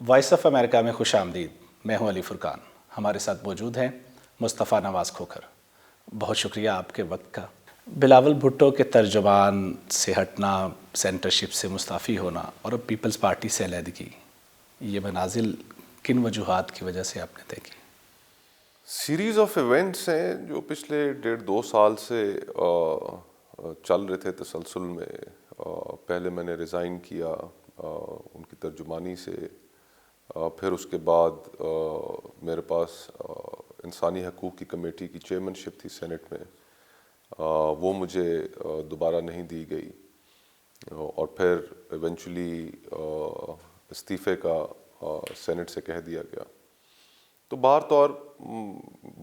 Voice of America میں خوش آمدید. میں ہوں علی فرقان. ہمارے ساتھ موجود ہیں مصطفیٰ نواز کھوکھر. بہت شکریہ آپ کے وقت کا. بلاول بھٹو کے ترجمان سے ہٹنا، سینٹرشپ سے مستعفی ہونا اور اب پیپلز پارٹی سے علیحدگی، یہ منازل کن وجوہات کی وجہ سے آپ نے طے کی؟ سیریز آف ایونٹس ہیں جو پچھلے 1.5-2 سال سے چل رہے تھے تسلسل میں. پہلے میں نے ریزائن کیا ان کی ترجمانی سے، پھر اس کے بعد میرے پاس انسانی حقوق کی کمیٹی کی چیئرمین شپ تھی سینٹ میں، وہ مجھے دوبارہ نہیں دی گئی، اور پھر ایونچولی استعفے کا سینٹ سے کہہ دیا گیا. تو بہر طور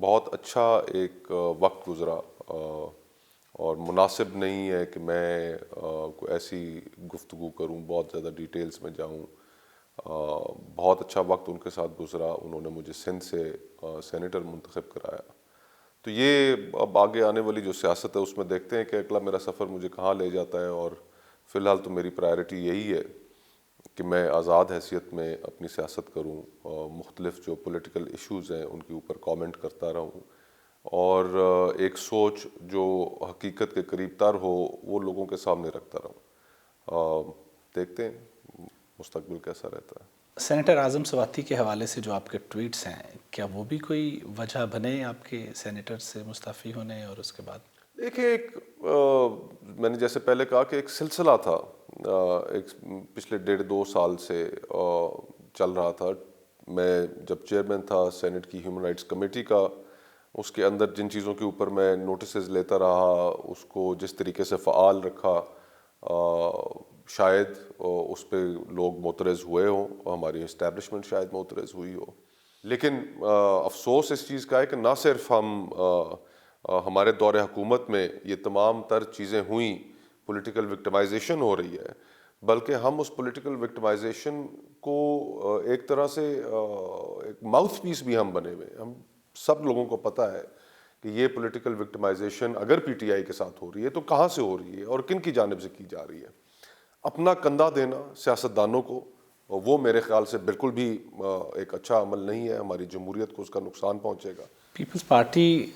بہت اچھا ایک وقت گزرا، اور مناسب نہیں ہے کہ میں کوئی ایسی گفتگو کروں، بہت زیادہ ڈیٹیلز میں جاؤں. بہت اچھا وقت ان کے ساتھ گزرا. انہوں نے مجھے سندھ سے سینیٹر منتخب کرایا. تو یہ اب آگے آنے والی جو سیاست ہے اس میں دیکھتے ہیں کہ اگلا میرا سفر مجھے کہاں لے جاتا ہے، اور فی الحال تو میری پرائرٹی یہی ہے کہ میں آزاد حیثیت میں اپنی سیاست کروں، مختلف جو پولیٹیکل ایشوز ہیں ان کے اوپر کامنٹ کرتا رہوں، اور ایک سوچ جو حقیقت کے قریب تر ہو وہ لوگوں کے سامنے رکھتا رہوں. دیکھتے ہیں مستقبل کیسا رہتا ہے. سینیٹر اعظم سواتی کے حوالے سے جو آپ کے ٹویٹس ہیں، کیا وہ بھی کوئی وجہ بنے آپ کے سینیٹر سے مستعفی ہونے اور اس کے بعد؟ دیکھیے، میں نے جیسے پہلے کہا کہ ایک سلسلہ تھا، ایک پچھلے 1.5-2 سال سے چل رہا تھا. میں جب چیئرمین تھا سینٹ کی ہیومن رائٹس کمیٹی کا، اس کے اندر جن چیزوں کے اوپر میں نوٹسز لیتا رہا، اس کو جس طریقے سے فعال رکھا، شاید اس پہ لوگ معترض ہوئے ہوں، ہماری اسٹیبلشمنٹ شاید معترض ہوئی ہو. لیکن افسوس اس چیز کا ہے کہ نہ صرف ہمارے دور حکومت میں یہ تمام تر چیزیں ہوئیں، پولیٹیکل وکٹمائزیشن ہو رہی ہے، بلکہ ہم اس پولیٹیکل وکٹمائزیشن کو ایک طرح سے ایک ماؤتھ پیس بھی ہم بنے ہوئے. ہم سب لوگوں کو پتہ ہے کہ یہ پولیٹیکل وکٹمائزیشن اگر پی ٹی آئی کے ساتھ ہو رہی ہے تو کہاں سے ہو رہی ہے اور کن کی جانب سے کی جا رہی ہے. اپنا کندھا دینا سیاستدانوں کو، وہ میرے خیال سے بالکل بھی ایک اچھا عمل نہیں ہے. ہماری جمہوریت کو اس کا نقصان پہنچے گا. پیپلز پارٹی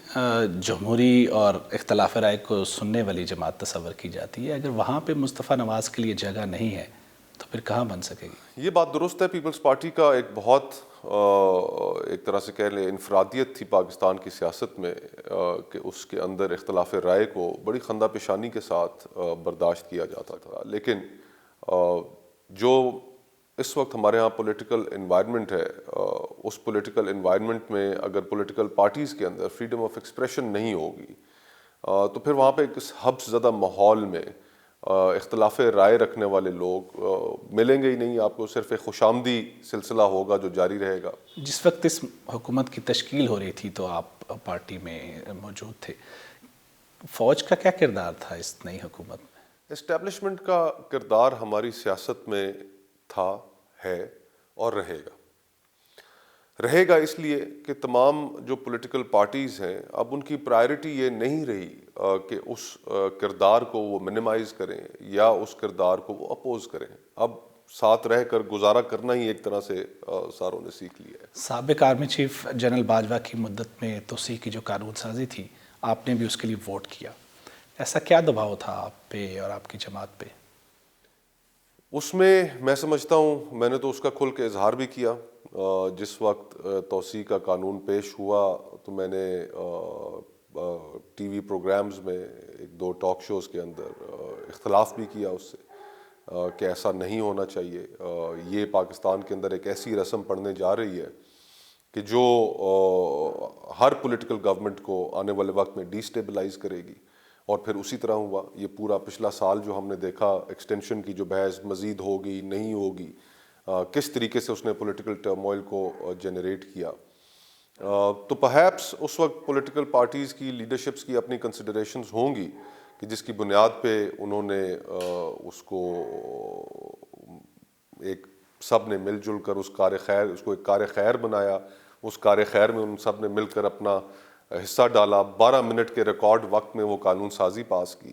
جمہوری اور اختلاف رائے کو سننے والی جماعت تصور کی جاتی ہے. اگر وہاں پہ مصطفیٰ نواز کے لیے جگہ نہیں ہے تو پھر کہاں بن سکے گی؟ یہ بات درست ہے. پیپلز پارٹی کا ایک بہت ایک طرح سے کہہ لیں انفرادیت تھی پاکستان کی سیاست میں، کہ اس کے اندر اختلاف رائے کو بڑی خندہ پیشانی کے ساتھ برداشت کیا جاتا تھا. لیکن جو اس وقت ہمارے ہاں پولیٹیکل انوائرمنٹ ہے، اس پولیٹیکل انوائرمنٹ میں اگر پولیٹیکل پارٹیز کے اندر فریڈم آف ایکسپریشن نہیں ہوگی، تو پھر وہاں پہ ایک حبس زدہ ماحول میں اختلاف رائے رکھنے والے لوگ ملیں گے ہی نہیں. آپ کو صرف ایک خوش آمدی سلسلہ ہوگا جو جاری رہے گا. جس وقت اس حکومت کی تشکیل ہو رہی تھی تو آپ پارٹی میں موجود تھے. فوج کا کیا کردار تھا اس نئی حکومت میں؟ اسٹیبلشمنٹ کا کردار ہماری سیاست میں تھا، ہے اور رہے گا اس لیے کہ تمام جو پولیٹیکل پارٹیز ہیں اب ان کی پرائرٹی یہ نہیں رہی کہ اس کردار کو وہ منیمائز کریں یا اس کردار کو وہ اپوز کریں. اب ساتھ رہ کر گزارا کرنا ہی ایک طرح سے ساروں نے سیکھ لیا ہے. سابق آرمی چیف جنرل باجوہ کی مدت میں توسیع کی جو قانون سازی تھی، آپ نے بھی اس کے لیے ووٹ کیا. ایسا کیا دباؤ تھا آپ پہ اور آپ کی جماعت پہ؟ اس میں سمجھتا ہوں میں نے تو اس کا کھل کے اظہار بھی کیا. جس وقت توسیع کا قانون پیش ہوا تو میں نے ٹی وی پروگرامز میں 1-2 ٹاک شوز کے اندر اختلاف بھی کیا اس سے کہ ایسا نہیں ہونا چاہیے. یہ پاکستان کے اندر ایک ایسی رسم پڑنے جا رہی ہے کہ جو ہر پولیٹیکل گورنمنٹ کو آنے والے وقت میں ڈی سٹیبلائز کرے گی. اور پھر اسی طرح ہوا. یہ پورا پچھلا سال جو ہم نے دیکھا ایکسٹینشن کی جو بحث مزید ہوگی نہیں ہوگی، کس طریقے سے اس نے پولیٹیکل ٹرموائل کو جنریٹ کیا. تو پرہیپس اس وقت پولیٹیکل پارٹیز کی لیڈرشپس کی اپنی کنسیڈریشنز ہوں گی کہ جس کی بنیاد پہ انہوں نے اس کو ایک سب نے مل جل کر اس کو ایک کار خیر بنایا. اس کار خیر میں ان سب نے مل کر اپنا حصہ ڈالا. 12 منٹ کے ریکارڈ وقت میں وہ قانون سازی پاس کی.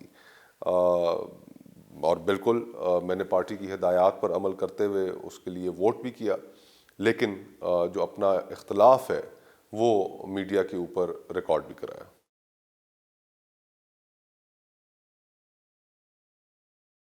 اور بالکل میں نے پارٹی کی ہدایات پر عمل کرتے ہوئے اس کے لیے ووٹ بھی کیا. لیکن جو اپنا اختلاف ہے وہ میڈیا کے اوپر ریکارڈ بھی کرایا.